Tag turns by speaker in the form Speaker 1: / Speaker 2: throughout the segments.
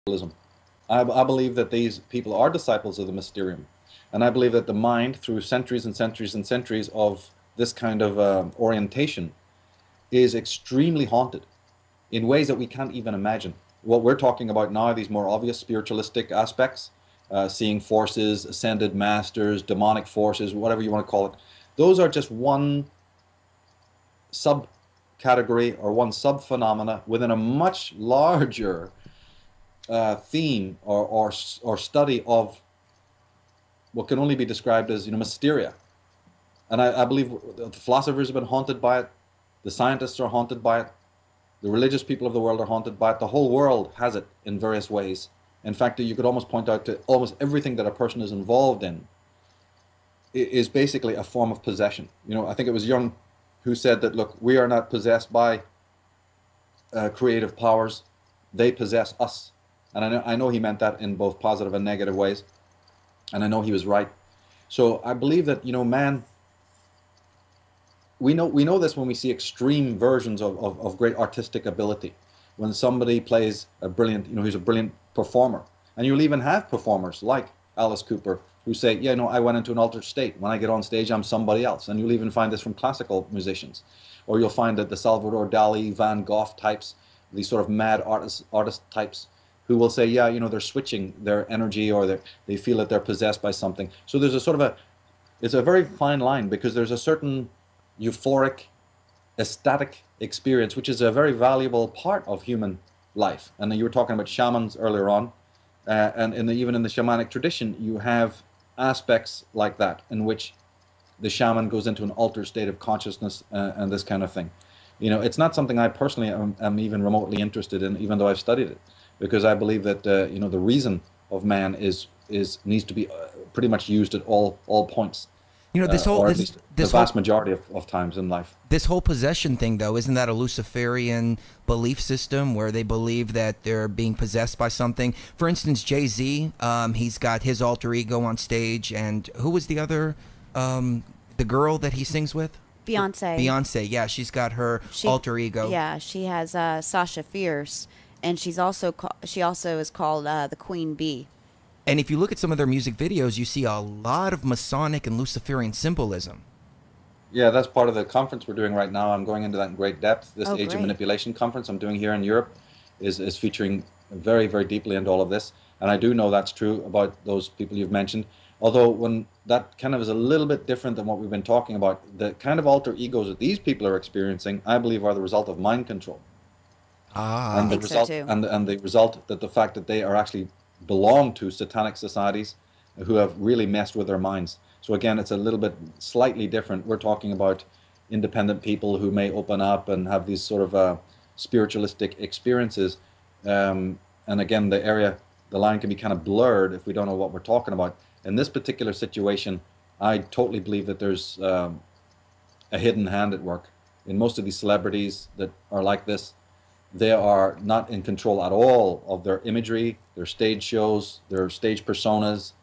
Speaker 1: symbolism. I believe that these people are disciples of the Mysterium. And I believe that the mind, through centuries and centuries and centuries of this kind of orientation, is extremely haunted in ways that we can't even imagine. What we're talking about now, these more obvious spiritualistic aspects, seeing forces, ascended masters, demonic forces, whatever you want to call it, those are just one subcategory or one sub-phenomena within a much larger theme or study of what can only be described as, mysteria. And I believe the philosophers have been haunted by it, the scientists are haunted by it, the religious people of the world are haunted by it, the whole world has it in various ways. In fact, you could almost point out to almost everything that a person is involved in is basically a form of possession. I think it was Jung who said that, look, we are not possessed by creative powers, they possess us. And I know he meant that in both positive and negative ways, and I know he was right. So I believe that, man, we know this when we see extreme versions of great artistic ability. When somebody plays a brilliant, who's a brilliant performer. And you'll even have performers like Alice Cooper who say, yeah, I went into an altered state. When I get on stage, I'm somebody else. And you'll even find this from classical musicians. Or you'll find that the Salvador Dali, Van Gogh types, these sort of mad artist types, who will say, yeah, they're switching their energy, or they feel that they're possessed by something. So there's a sort of it's a very fine line, because there's a certain euphoric, ecstatic experience, which is a very valuable part of human life. And you were talking about shamans earlier on, and even in the shamanic tradition, you have aspects like that, in which the shaman goes into an altered state of consciousness and this kind of thing. It's not something I personally am even remotely interested in, even though I've studied it, because I believe that the reason of man needs to be pretty much used at all points. Or at least the vast majority of times in life.
Speaker 2: This whole possession thing, though, isn't that a Luciferian belief system where they believe that they're being possessed by something? For instance, Jay-Z, he's got his alter ego on stage, and who was the other, the girl that he sings with?
Speaker 3: Beyonce.
Speaker 2: Beyonce, yeah, she's got her alter ego.
Speaker 3: Yeah, she has Sasha Fierce, and she also is called the Queen Bee.
Speaker 2: And if you look at some of their music videos, you see a lot of Masonic and Luciferian symbolism.
Speaker 1: Yeah, that's part of the conference we're doing right now. I'm going into that in great depth. This Age of
Speaker 3: great.
Speaker 1: Manipulation conference I'm doing here in Europe is featuring very, very deeply into all of this. And I do know that's true about those people you've mentioned. Although when that kind of is a little bit different than what we've been talking about, the kind of alter egos that these people are experiencing, I believe, are the result of mind control.
Speaker 2: Ah,
Speaker 1: and
Speaker 3: I think so too.
Speaker 1: And the result that the fact that they are actually belong to satanic societies who have really messed with their minds. So again, it's a little bit slightly different. We're talking about independent people who may open up and have these sort of spiritualistic experiences. And again, the line can be kind of blurred if we don't know what we're talking about. In this particular situation, I totally believe that there's a hidden hand at work. In most of these celebrities that are like this, they are not in control at all of their imagery, their stage shows, their stage personas,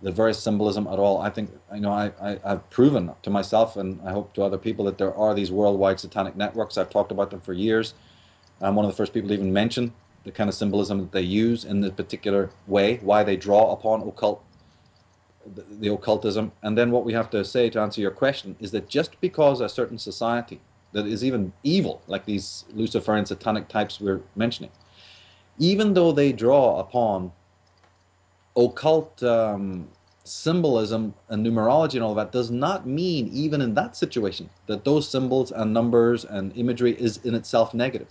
Speaker 1: the various symbolism at all. I think, I've proven to myself, and I hope to other people, that there are these worldwide satanic networks. I've talked about them for years. I'm one of the first people to even mention the kind of symbolism that they use in this particular way, why they draw upon the occultism. And then what we have to say, to answer your question, is that just because a certain society that is even evil, like these Luciferian satanic types we're mentioning, even though they draw upon occult symbolism and numerology and all that, does not mean, even in that situation, that those symbols and numbers and imagery is in itself negative.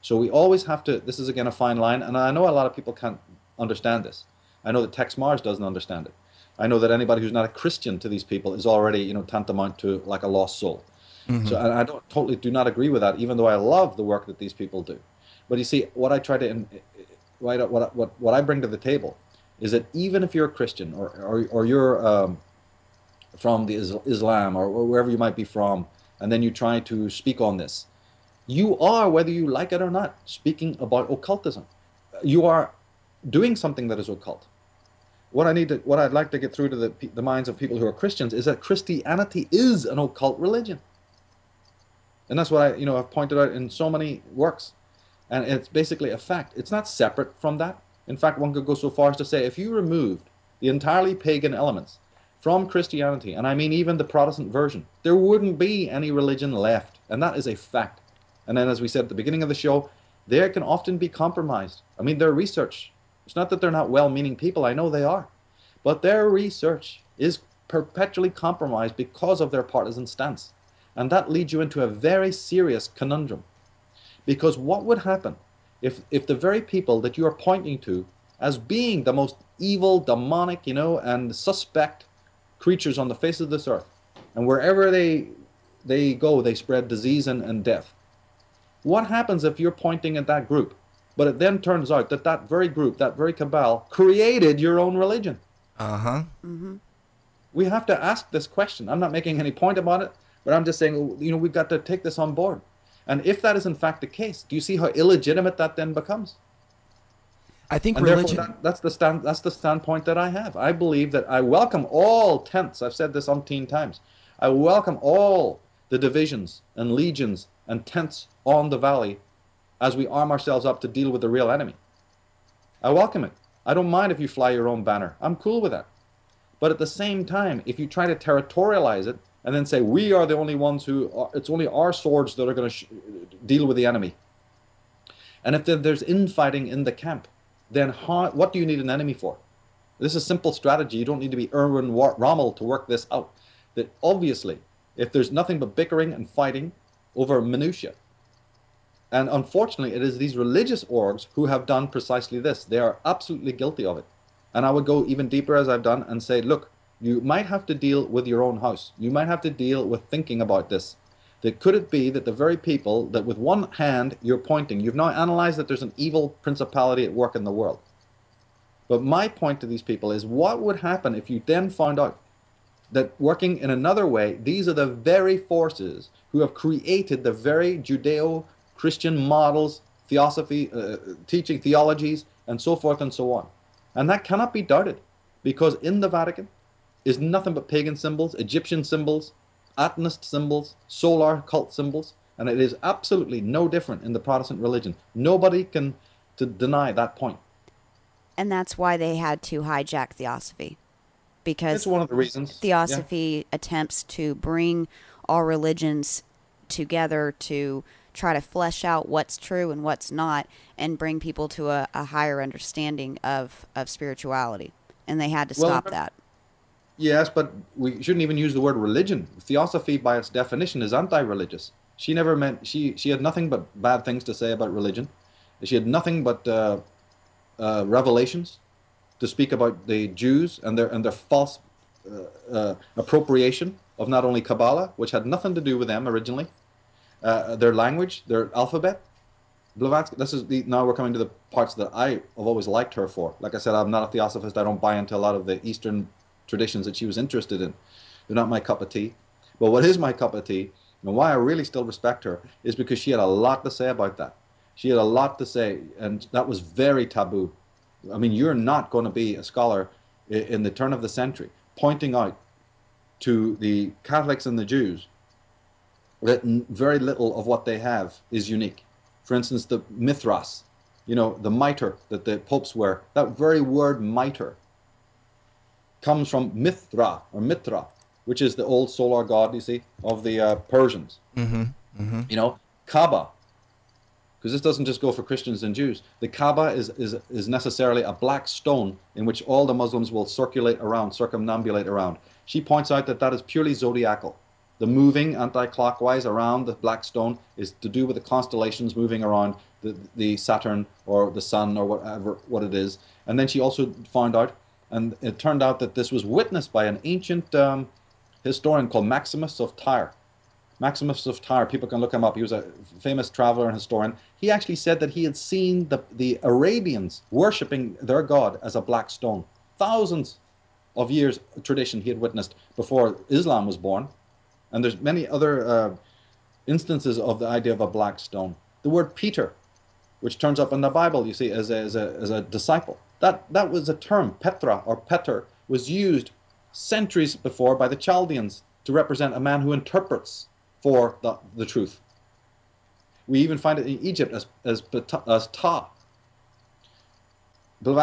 Speaker 1: So we always have to, this is again a fine line, and I know a lot of people can't understand this. I know that Tex Mars doesn't understand it. I know that anybody who's not a Christian to these people is already, tantamount to like a lost soul. Mm-hmm. So I do not agree with that, even though I love the work that these people do. But you see, what I try to what I bring to the table is that even if you're a Christian or you're from the Islam or wherever you might be from, and then you try to speak on this, you are, whether you like it or not, speaking about occultism. You are doing something that is occult. What I'd like to get through to the minds of people who are Christians is that Christianity is an occult religion. And that's what I've pointed out in so many works. And it's basically a fact. It's not separate from that. In fact, one could go so far as to say if you removed the entirely pagan elements from Christianity, and I mean even the Protestant version, there wouldn't be any religion left. And that is a fact. And then, as we said at the beginning of the show, they can often be compromised. I mean, their research, it's not that they're not well-meaning people, I know they are, but their research is perpetually compromised because of their partisan stance. And that leads you into a very serious conundrum. Because what would happen if the very people that you are pointing to as being the most evil, demonic, and suspect creatures on the face of this earth, and wherever they go, they spread disease and death. What happens if you're pointing at that group, but it then turns out that that very group, that very cabal, created your own religion?
Speaker 2: Uh-huh.
Speaker 3: Mm-hmm.
Speaker 1: We have to ask this question. I'm not making any point about it, but I'm just saying, we've got to take this on board. And if that is in fact the case, do you see how illegitimate that then becomes?
Speaker 2: I think
Speaker 1: and
Speaker 2: religion...
Speaker 1: therefore that's the standpoint that I have. I believe that I welcome all tenets. I've said this umpteen times. I welcome all the divisions and legions and tents on the valley as we arm ourselves up to deal with the real enemy. I welcome it. I don't mind if you fly your own banner. I'm cool with that. But at the same time, if you try to territorialize it and then say we are the only ones it's only our swords that are going to deal with the enemy, and if there's infighting in the camp, then what do you need an enemy for? This is simple strategy. You don't need to be Erwin Rommel to work this out. That obviously, if there's nothing but bickering and fighting over minutiae, and unfortunately it is these religious orgs who have done precisely this. They are absolutely guilty of it. And I would go even deeper, as I've done, and say, look, you might have to deal with your own house. You might have to deal with thinking about this. That could it be that the very people that with one hand you're pointing, you've now analyzed that there's an evil principality at work in the world. But my point to these people is, what would happen if you then found out that working in another way, these are the very forces who have created the very Judeo-Christian models, theosophy, teaching theologies, and so forth and so on. And that cannot be doubted, because in the Vatican is nothing but pagan symbols, Egyptian symbols, Atonist symbols, solar cult symbols, and it is absolutely no different in the Protestant religion. Nobody can deny that point.
Speaker 3: And that's why they had to hijack theosophy. Because
Speaker 1: it's one of the reasons.
Speaker 3: Theosophy attempts to bring all religions together to try to flesh out what's true and what's not, and bring people to a higher understanding of spirituality. And they had to stop that.
Speaker 1: Yes, but we shouldn't even use the word religion. Theosophy, by its definition, is anti-religious. She never meant, she had nothing but bad things to say about religion. She had nothing but revelations to speak about the Jews and their false appropriation of not only Kabbalah, which had nothing to do with them originally, their language, their alphabet. Blavatsky, now we're coming to the parts that I have always liked her for. Like I said, I'm not a theosophist. I don't buy into a lot of the Eastern traditions that she was interested in. They're not my cup of tea. But what is my cup of tea, and why I really still respect her, is because she had a lot to say about that. She had a lot to say, and that was very taboo. I mean, you're not going to be a scholar in the turn of the century pointing out to the Catholics and the Jews that very little of what they have is unique. For instance, the mithras, the mitre that the popes wear, that very word mitre comes from Mithra, or Mitra, which is the old solar god, you see, of the Persians.
Speaker 2: Mm-hmm. Mm-hmm.
Speaker 1: Kaaba, because this doesn't just go for Christians and Jews. The Kaaba is necessarily a black stone in which all the Muslims will circumambulate around. She points out that is purely zodiacal. The moving anti-clockwise around the black stone is to do with the constellations moving around the Saturn or the sun or what it is. And then she also found out, and it turned out that this was witnessed by an ancient historian called Maximus of Tyre. Maximus of Tyre, people can look him up. He was a famous traveler and historian. He actually said that he had seen the Arabians worshipping their god as a black stone. Thousands of years of tradition he had witnessed before Islam was born. And there's many other instances of the idea of a black stone. The word Peter, which turns up in the Bible, you see, as a disciple. That was a term, Petra or Peter, was used centuries before by the Chaldeans to represent a man who interprets for the truth. We even find it in Egypt as Ta. Blavatsky